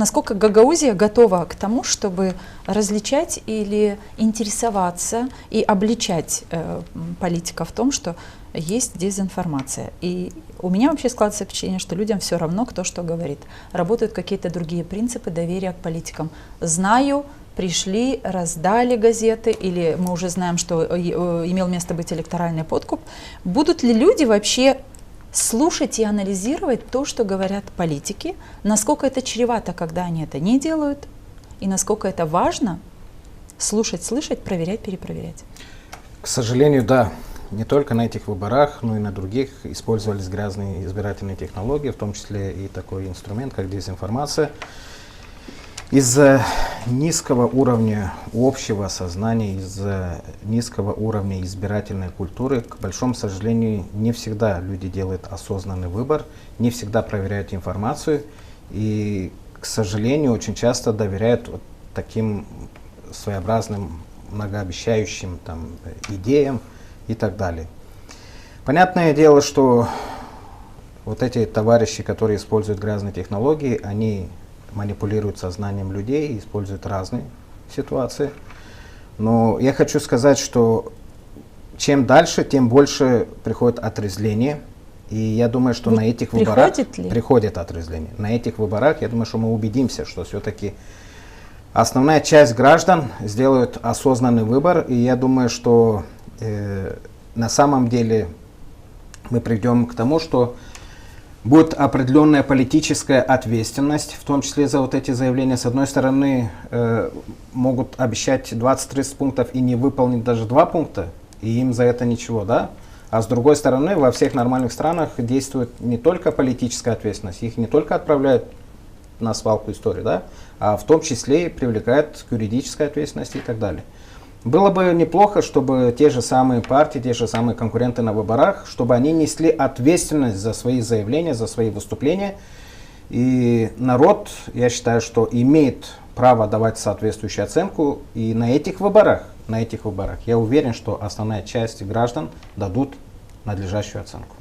насколько Гагаузия готова к тому, чтобы различать или интересоваться и обличать политика в том, что есть дезинформация. И у меня вообще складывается впечатление, что людям все равно, кто что говорит. Работают какие-то другие принципы доверия к политикам. Знаю, пришли, раздали газеты, или мы уже знаем, что имел место быть электоральный подкуп. Будут ли люди вообще слушать и анализировать то, что говорят политики, насколько это чревато, когда они это не делают, и насколько это важно слушать, слышать, проверять, перепроверять? К сожалению, да. Не только на этих выборах, но и на других использовались грязные избирательные технологии, в том числе и такой инструмент, как дезинформация. Из-за низкого уровня общего сознания, из-за низкого уровня избирательной культуры, к большому сожалению, не всегда люди делают осознанный выбор, не всегда проверяют информацию и, к сожалению, очень часто доверяют вот таким своеобразным, многообещающим идеям и так далее. Понятное дело, что вот эти товарищи, которые используют грязные технологии, они манипулируют сознанием людей и используют разные ситуации. Но я хочу сказать, что чем дальше, тем больше приходит отрезвление. И я думаю, что на этих выборах приходит отрезвление. На этих выборах, я думаю, что мы убедимся, что все-таки основная часть граждан сделают осознанный выбор. И я думаю, что на самом деле мы придем к тому, что будет определенная политическая ответственность, в том числе за вот эти заявления. С одной стороны, могут обещать 20-30 пунктов и не выполнить даже 2 пункта, и им за это ничего, да? А с другой стороны, во всех нормальных странах действует не только политическая ответственность, их не только отправляют на свалку истории, да? А в том числе и привлекают к юридической ответственности и так далее. Было бы неплохо, чтобы те же самые партии, те же самые конкуренты на выборах, чтобы они несли ответственность за свои заявления, за свои выступления. И народ, я считаю, что имеет право давать соответствующую оценку. И на этих выборах, я уверен, что основная часть граждан дадут надлежащую оценку.